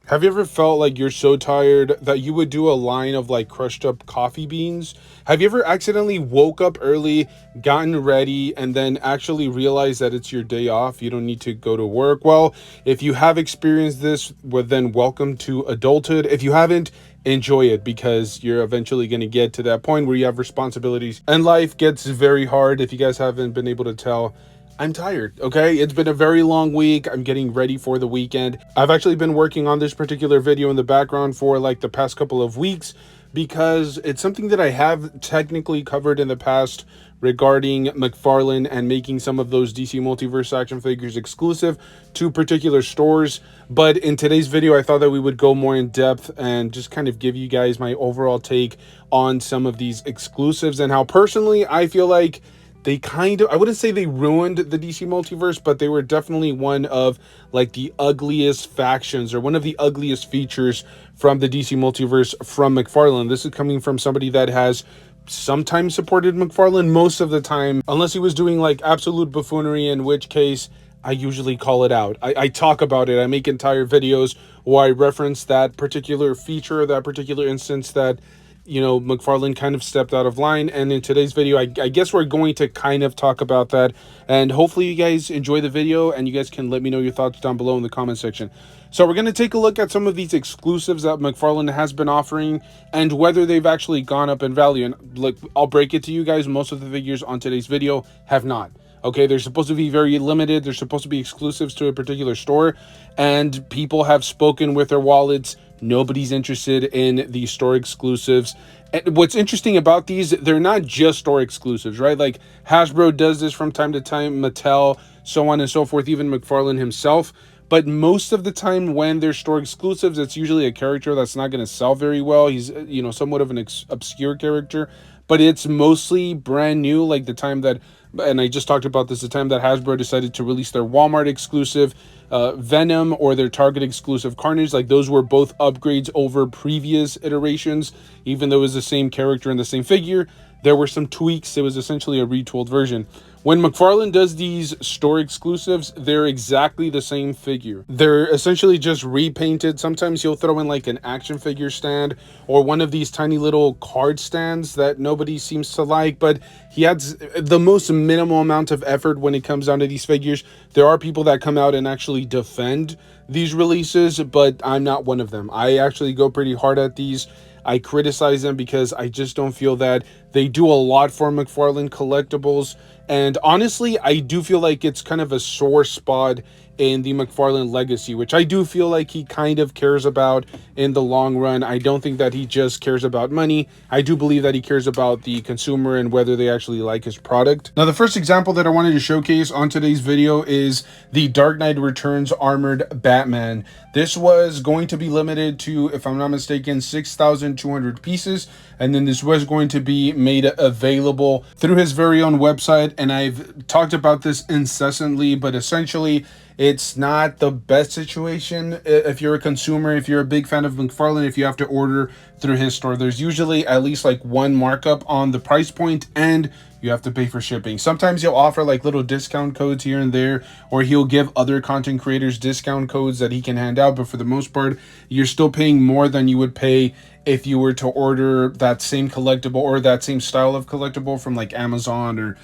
Have you ever felt like you're so tired that you would do a line of like crushed up coffee beans? Have you ever accidentally woke up early, gotten ready, and then actually realized that it's your day off? You don't need to go to work? Well, if you have experienced this, well, then welcome to adulthood. If you haven't, enjoy it because you're eventually going to get to that point where you have responsibilities and life gets very hard. If you guys haven't been able to tell, I'm tired, okay? It's been a very long week. I'm getting ready for the weekend. I've actually been working on this particular video in the background for like the past couple of weeks because it's something that I have technically covered in the past regarding McFarlane and making some of those DC Multiverse action figures exclusive to particular stores. But in today's video, I thought that we would go more in depth and just kind of give you guys my overall take on some of these exclusives and how personally I feel like they kind of, I wouldn't say they ruined the DC multiverse, but they were definitely one of like the ugliest factions or one of the ugliest features from the DC multiverse from McFarlane. This is coming from somebody that has sometimes supported McFarlane, most of the time, unless he was doing like absolute buffoonery, in which case I usually call it out. I talk about it. I make entire videos where I reference that particular feature, that particular instance that McFarlane kind of stepped out of line. And in today's video, I guess we're going to kind of talk about that. And hopefully you guys enjoy the video and you guys can let me know your thoughts down below in the comment section. So we're going to take a look at some of these exclusives that McFarlane has been offering and whether they've actually gone up in value. And like, I'll break it to you guys. Most of the figures on today's video have not. Okay, they're supposed to be very limited. They're supposed to be exclusives to a particular store. And people have spoken with their wallets. Nobody's interested in the store exclusives. And what's interesting about these, they're not just store exclusives, right? Like Hasbro does this from time to time, Mattel, so on and so forth, even McFarlane himself. But most of the time when they're store exclusives, it's usually a character that's not going to sell very well. He's, somewhat of an obscure character, but it's mostly brand new. Like the time that, and I just talked about this, the time that Hasbro decided to release their Walmart exclusive Venom or their Target exclusive Carnage. Like those were both upgrades over previous iterations, even though it was the same character and the same figure. There were some tweaks. It was essentially a retooled version. When McFarlane does these store exclusives, they're exactly the same figure. They're essentially just repainted. Sometimes he'll throw in like an action figure stand or one of these tiny little card stands that nobody seems to like, but he adds the most minimal amount of effort when it comes down to these figures. There are people that come out and actually defend these releases, but I'm not one of them. I actually go pretty hard at these. I criticize them because I just don't feel that they do a lot for McFarlane collectibles. And honestly, I do feel like it's kind of a sore spot in the McFarlane legacy, which I do feel like he kind of cares about in the long run. I don't think that he just cares about money. I do believe that he cares about the consumer and whether they actually like his product. Now, the first example that I wanted to showcase on today's video is the Dark Knight Returns Armored Batman. This was going to be limited to, if I'm not mistaken, 6,200 pieces. And then this was going to be made available through his very own website. And I've talked about this incessantly, but essentially it's not the best situation if you're a consumer, if you're a big fan of McFarlane, if you have to order through his store. There's usually at least like one markup on the price point and you have to pay for shipping. Sometimes he'll offer like little discount codes here and there, or he'll give other content creators discount codes that he can hand out. But for the most part, you're still paying more than you would pay if you were to order that same collectible or that same style of collectible from like Amazon or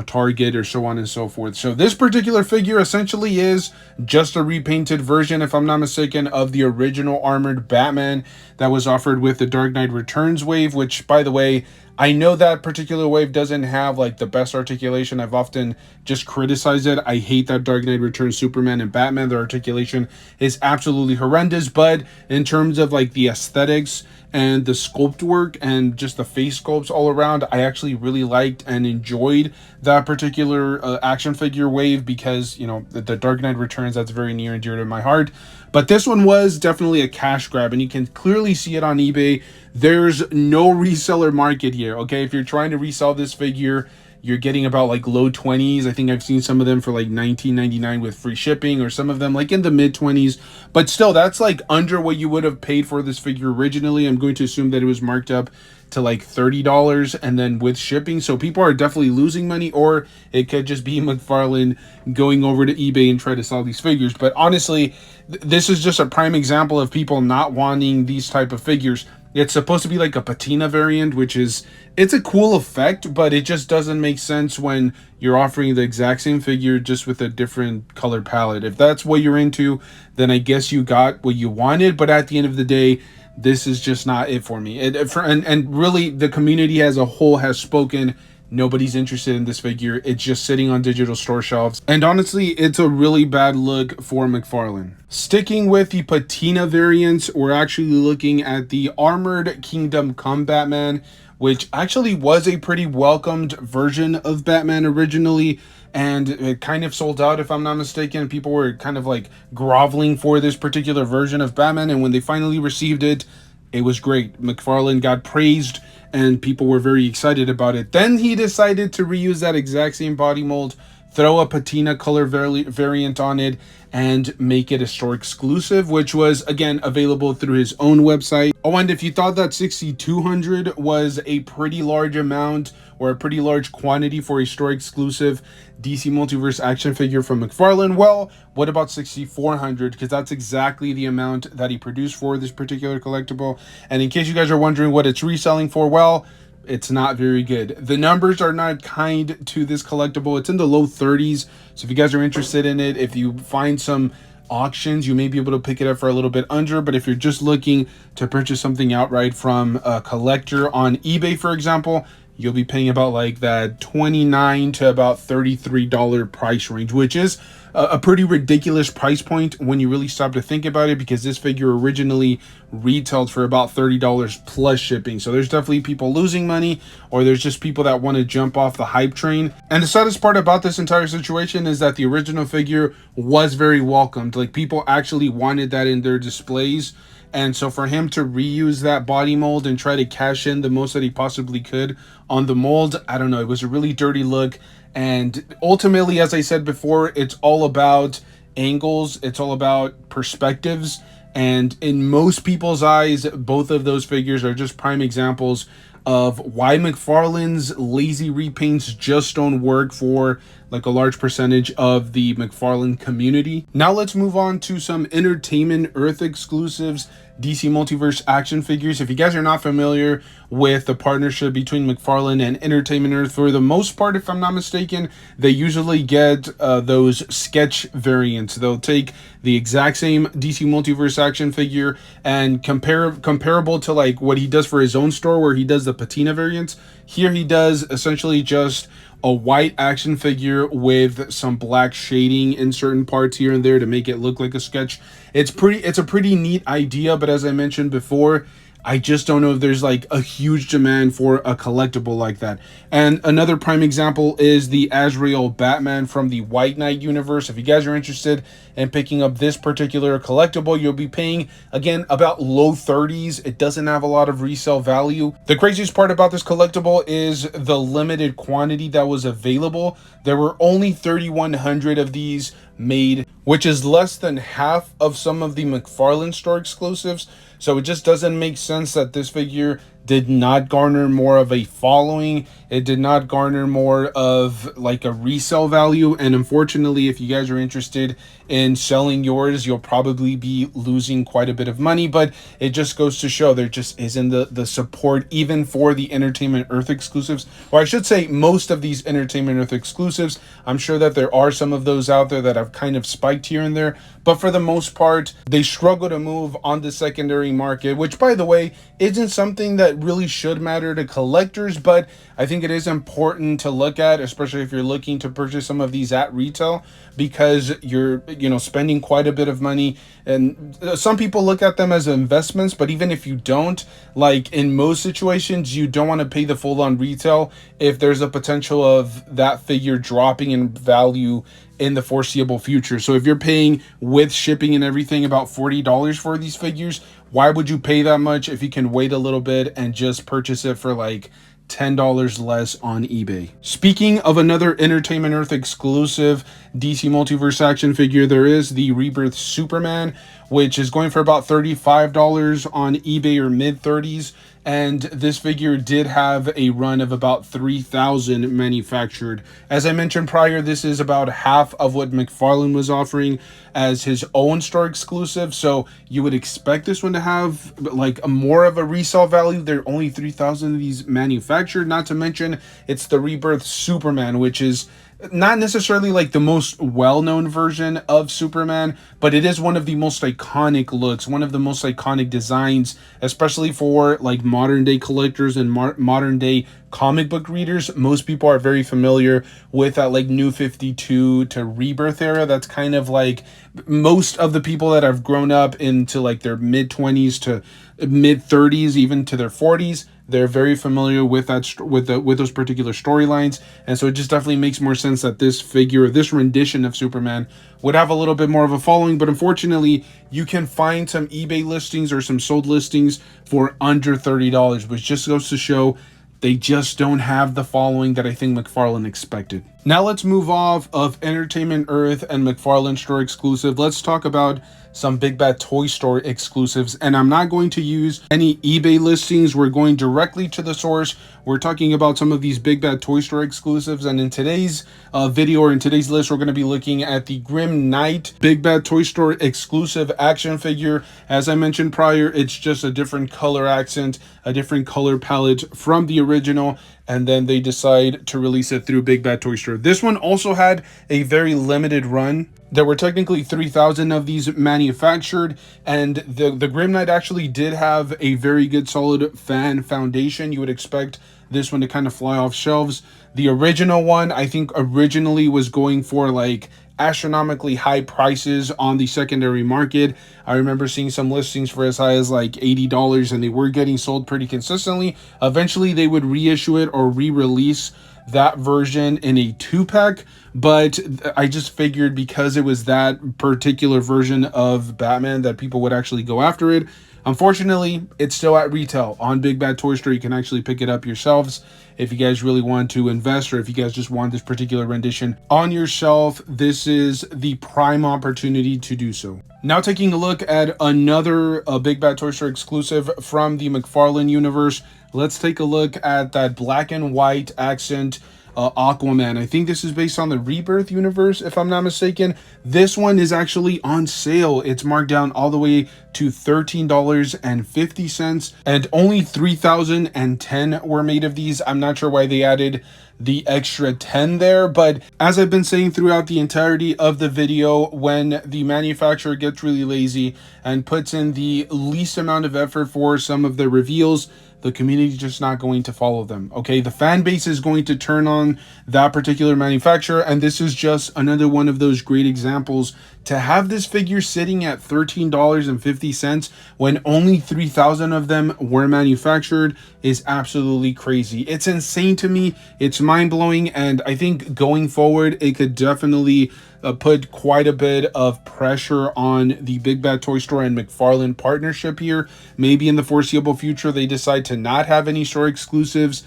Target or so on and so forth. So this particular figure essentially is just a repainted version, if I'm not mistaken, of the original armored Batman that was offered with the Dark Knight Returns wave, which, by the way, I know that particular wave doesn't have like the best articulation. I've often just criticized it. I hate that Dark Knight Returns Superman and Batman. The articulation is absolutely horrendous, but in terms of like the aesthetics and the sculpt work and just the face sculpts all around, I actually really liked and enjoyed that particular action figure wave because, the Dark Knight Returns, that's very near and dear to my heart. But this one was definitely a cash grab, and you can clearly see it on eBay. There's no reseller market here, okay? If you're trying to resell this figure, you're getting about like low 20s. I think I've seen some of them for like 19.99 with free shipping, or some of them like in the mid 20s. But still, that's like under what you would have paid for this figure originally. I'm going to assume that it was marked up to like $30 and then with shipping. So people are definitely losing money, or it could just be McFarlane going over to eBay and try to sell these figures. But honestly, this is just a prime example of people not wanting these type of figures. It's supposed to be like a patina variant, which is, it's a cool effect, but it just doesn't make sense when you're offering the exact same figure just with a different color palette. If that's what you're into, then I guess you got what you wanted. But at the end of the day, this is just not it for me. And really, the community as a whole has spoken. Nobody's interested in this figure. It's just sitting on digital store shelves. And honestly, it's a really bad look for McFarlane. Sticking with the patina variants, we're actually looking at the Armored Kingdom Come Batman, which actually was a pretty welcomed version of Batman originally. And it kind of sold out, if I'm not mistaken. People were kind of like groveling for this particular version of Batman. And when they finally received it, it was great. McFarlane got praised and people were very excited about it. Then he decided to reuse that exact same body mold, throw a patina color variant on it, and make it a store exclusive, which was again available through his own website. Oh, and if you thought that 6,200 was a pretty large amount or a pretty large quantity for a store exclusive DC Multiverse action figure from McFarlane, well, what about 6,400? Because that's exactly the amount that he produced for this particular collectible. And in case you guys are wondering what it's reselling for, well, it's not very good. The numbers are not kind to this collectible. It's in the low 30s. So if you guys are interested in it, if you find some auctions, you may be able to pick it up for a little bit under. But if you're just looking to purchase something outright from a collector on eBay, for example, you'll be paying about like that $29 to about $33 price range, which is a pretty ridiculous price point when you really stop to think about it, because this figure originally retailed for about $30 plus shipping. So there's definitely people losing money, or there's just people that want to jump off the hype train. And the saddest part about this entire situation is that the original figure was very welcomed. Like, people actually wanted that in their displays. And so for him to reuse that body mold and try to cash in the most that he possibly could on the mold, I don't know, it was a really dirty look. And ultimately, as I said before, it's all about angles. It's all about perspectives. And in most people's eyes, both of those figures are just prime examples of why McFarlane's lazy repaints just don't work for like a large percentage of the McFarlane community. Now let's move on to some Entertainment Earth exclusives, DC Multiverse action figures. If you guys are not familiar with the partnership between McFarlane and Entertainment Earth, for the most part, if I'm not mistaken, they usually get those sketch variants. They'll take the exact same DC Multiverse action figure and comparable to like what he does for his own store, where he does the patina variants. Here he does essentially just a white action figure with some black shading in certain parts here and there to make it look like a sketch. It's a pretty neat idea, but as I mentioned before, I just don't know if there's like a huge demand for a collectible like that. And another prime example is the Azrael Batman from the White Knight universe. If you guys are interested in picking up this particular collectible, you'll be paying, again, about low 30s. It doesn't have a lot of resale value. The craziest part about this collectible is the limited quantity that was available. There were only 3,100 of these made, which is less than half of some of the McFarlane store exclusives. So it just doesn't make sense that this figure did not garner more of a following. It did not garner more of like a resale value. And unfortunately, if you guys are interested in selling yours, you'll probably be losing quite a bit of money. But it just goes to show there just isn't the support even for the Entertainment Earth exclusives. Or I should say most of these Entertainment Earth exclusives. I'm sure that there are some of those out there that have kind of spiked here and there. But for the most part, they struggle to move on the secondary market, which, by the way, isn't something that really should matter to collectors, but I think it is important to look at, especially if you're looking to purchase some of these at retail, because you're, spending quite a bit of money. And some people look at them as investments, but even if you don't, like in most situations, you don't want to pay the full on retail if there's a potential of that figure dropping in value in the foreseeable future. So if you're paying with shipping and everything about $40 for these figures, why would you pay that much if you can wait a little bit and just purchase it for like $10 less on eBay. Speaking of another Entertainment Earth exclusive DC Multiverse action figure, there is the Rebirth Superman, which is going for about $35 on eBay or mid-30s. And this figure did have a run of about 3,000 manufactured. As I mentioned prior, this is about half of what McFarlane was offering as his own store exclusive. So you would expect this one to have like a more of a resale value. There are only 3,000 of these manufactured. Not to mention, it's the Rebirth Superman, which is not necessarily like the most well-known version of Superman, but it is one of the most iconic looks, one of the most iconic designs, especially for like modern day collectors and modern day comic book readers. Most people are very familiar with that like New 52 to Rebirth era. That's kind of like most of the people that have grown up into like their mid 20s to mid 30s, even to their 40s. They're very familiar with that, with those particular storylines, and so it just definitely makes more sense that this figure, this rendition of Superman, would have a little bit more of a following. But unfortunately, you can find some eBay listings or some sold listings for under $30, which just goes to show they just don't have the following that I think McFarlane expected. Now let's move off of Entertainment Earth and McFarlane store exclusive. Let's talk about some Big Bad Toy Store exclusives, and I'm not going to use any eBay listings. We're going directly to the source. We're talking about some of these Big Bad Toy Store exclusives, and in today's video or in today's list, we're going to be looking at the Grim Knight Big Bad Toy Store exclusive action figure. As I mentioned prior, it's just a different color accent, a different color palette from the original, and then they decide to release it through Big Bad Toy Store. This one also had a very limited run. There were technically 3,000 of these manufactured, and the Grim Knight actually did have a very good solid fan foundation. You would expect this one to kind of fly off shelves. The original one, I think originally was going for like astronomically high prices on the secondary market. I remember seeing some listings for as high as like $80, and they were getting sold pretty consistently. Eventually they would reissue it or re-release that version in a 2-pack, but I just figured because it was that particular version of Batman that people would actually go after it. Unfortunately, it's still at retail on Big Bad Toy Store. You can actually pick it up yourselves if you guys really want to invest, or if you guys just want this particular rendition on your shelf. This is the prime opportunity to do so. Now taking a look at another Big Bad Toy Store exclusive from the McFarlane universe, let's take a look at that black and white accent Aquaman. I think this is based on the Rebirth universe, if I'm not mistaken. This one is actually on sale. It's marked down all the way to $13.50, and only 3,010 were made of these. I'm not sure why they added the extra 10 there, but as I've been saying throughout the entirety of the video, when the manufacturer gets really lazy and puts in the least amount of effort for some of the reveals, the community is just not going to follow them. Okay, the fan base is going to turn on that particular manufacturer, and this is just another one of those great examples. To have this figure sitting at $13.50 when only 3,000 of them were manufactured is absolutely crazy. It's insane to me. It's mind-blowing, and I think going forward, it could definitely put quite a bit of pressure on the Big Bad Toy Store and McFarlane partnership here. Maybe in the foreseeable future, they decide to not have any store exclusives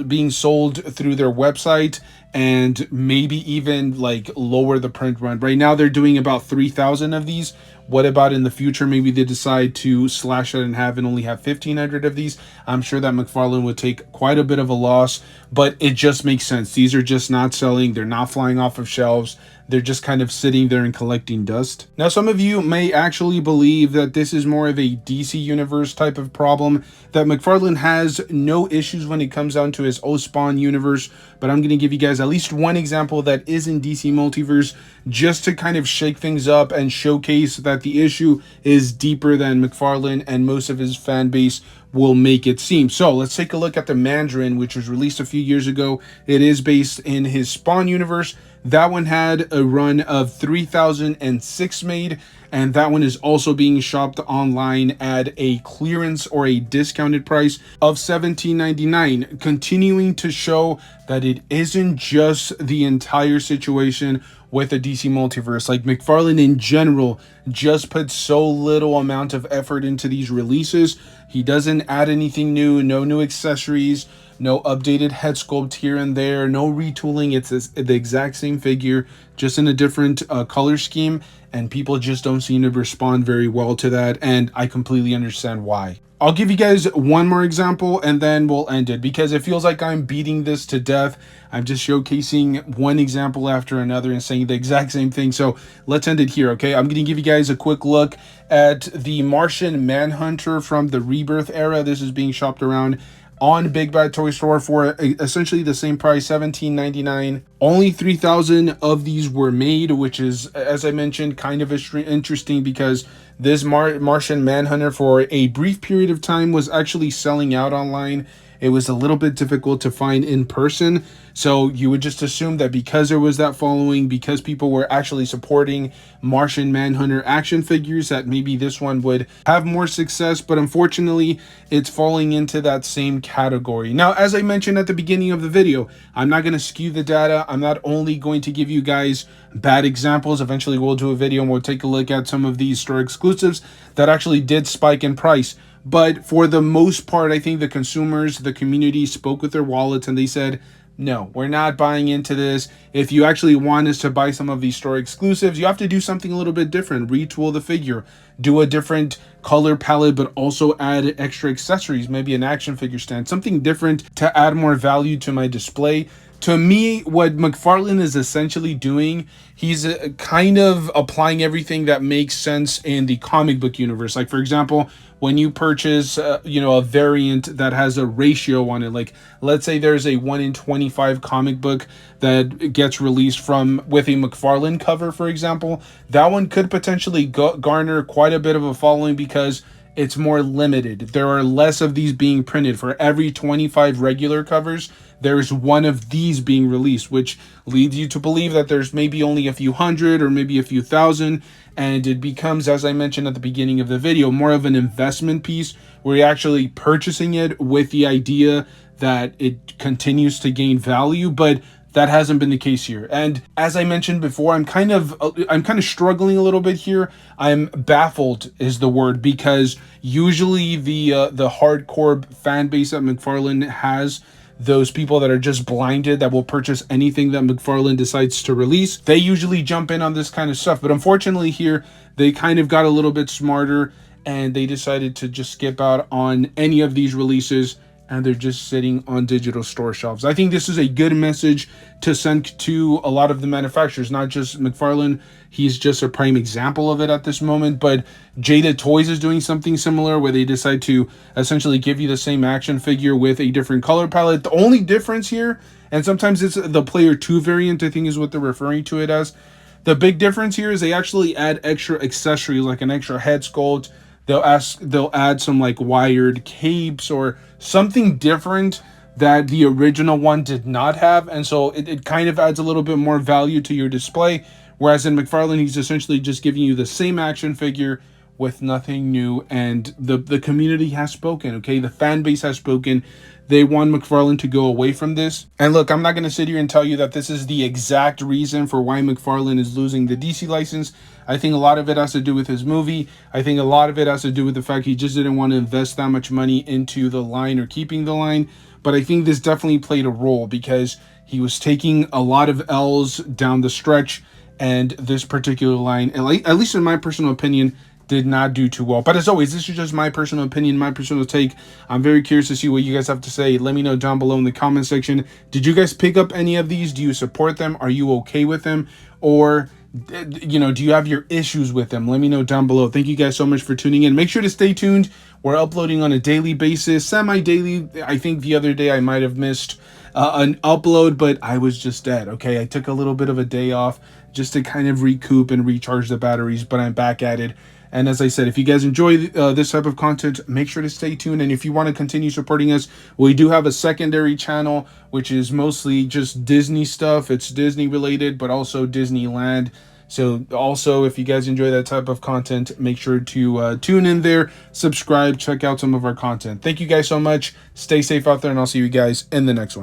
being sold through their website, and maybe even like lower the print run. Right now they're doing about 3,000 of these. What about in the future? Maybe they decide to slash it and only have 1,500 of these. I'm sure that McFarlane would take quite a bit of a loss, but it just makes sense. These are just not selling. They're not flying off of shelves. They're just kind of sitting there and collecting dust. Now, some of you may actually believe that this is more of a DC Universe type of problem, that McFarlane has no issues when it comes down to his O-Spawn universe, but I'm going to give you guys at least one example that is in DC Multiverse, just to kind of shake things up and showcase that the issue is deeper than McFarlane and most of his fan base will make it seem. So let's take a look at the Mandarin, which was released a few years ago. It is based in his Spawn universe. That one had a run of 3,006 made, and that one is also being shopped online at a clearance or a discounted price of $17.99, continuing to show that it isn't just the entire situation with the DC Multiverse. Like, McFarlane in general just puts so little amount of effort into these releases. He doesn't add anything new, no new accessories, no updated head sculpt here and there, no retooling. It's the exact same figure, just in a different color scheme, and people just don't seem to respond very well to that, and I completely understand why. I'll give you guys one more example and then we'll end it, because it feels like I'm beating this to death. I'm just showcasing one example after another and saying the exact same thing. So let's end it here, okay? I'm going to give you guys a quick look at the Martian Manhunter from the Rebirth era. This is being shopped around on Big Bad Toy Store for essentially the same price, $17.99. Only 3,000 of these were made, which is, as I mentioned, kind of interesting, because this Martian Manhunter for a brief period of time was actually selling out online. It was a little bit difficult to find in person. So you would just assume that because there was that following, because people were actually supporting Martian Manhunter action figures, that maybe this one would have more success. But unfortunately, it's falling into that same category. Now, as I mentioned at the beginning of the video, I'm not going to skew the data. I'm not only going to give you guys bad examples. Eventually, we'll do a video and we'll take a look at some of these store exclusives that actually did spike in price. But for the most part, I think the consumers, the community spoke with their wallets and they said, no, we're not buying into this. If you actually want us to buy some of these store exclusives, you have to do something a little bit different. Retool the figure, do a different color palette, but also add extra accessories, maybe an action figure stand, something different to add more value to my display. To me, what McFarlane is essentially doing, he's kind of applying everything that makes sense in the comic book universe. Like, for example, when you purchase, a variant that has a ratio on it, like let's say there's a 1 in 25 comic book that gets released with a McFarlane cover, for example, that one could potentially garner quite a bit of a following because it's more limited. There are less of these being printed. For every 25 regular covers, there's one of these being released, which leads you to believe that there's maybe only a few hundred or maybe a few thousand, and it becomes, as I mentioned at the beginning of the video, more of an investment piece where you're actually purchasing it with the idea that it continues to gain value, but that hasn't been the case here. And as I mentioned before, I'm kind of struggling a little bit here. I'm baffled is the word, because usually the hardcore fan base that McFarlane has, those people that are just blinded, that will purchase anything that McFarlane decides to release, they usually jump in on this kind of stuff. But unfortunately here, they kind of got a little bit smarter and they decided to just skip out on any of these releases, and they're just sitting on digital store shelves. I think this is a good message to send to a lot of the manufacturers, not just McFarlane. He's just a prime example of it at this moment, but Jada Toys is doing something similar where they decide to essentially give you the same action figure with a different color palette. The only difference here, and sometimes it's the Player 2 variant, I think is what they're referring to it as. The big difference here is they actually add extra accessories, like an extra head sculpt. They'll add some like wired capes or something different that the original one did not have, and so it kind of adds a little bit more value to your display. Whereas in McFarlane, he's essentially just giving you the same action figure with nothing new, and the community has spoken, okay? The fan base has spoken. They want McFarlane to go away from this. And look, I'm not going to sit here and tell you that this is the exact reason for why McFarlane is losing the DC license. I think a lot of it has to do with his movie. I think a lot of it has to do with the fact he just didn't want to invest that much money into the line or keeping the line. But I think this definitely played a role because he was taking a lot of L's down the stretch, and this particular line, at least in my personal opinion, did not do too well. But as always, this is just my personal opinion, my personal take. I'm very curious to see what you guys have to say. Let me know down below in the comment section. Did you guys pick up any of these? Do you support them? Are you okay with them? Or, do you have your issues with them? Let me know down below. Thank you guys so much for tuning in. Make sure to stay tuned. We're uploading on a daily basis, semi-daily. I think the other day I might have missed an upload, but I was just dead, okay? I took a little bit of a day off just to kind of recoup and recharge the batteries, but I'm back at it. And as I said, if you guys enjoy this type of content, make sure to stay tuned. And if you want to continue supporting us, we do have a secondary channel, which is mostly just Disney stuff. It's Disney related, but also Disneyland. So also, if you guys enjoy that type of content, make sure to tune in there, subscribe, check out some of our content. Thank you guys so much. Stay safe out there, and I'll see you guys in the next one.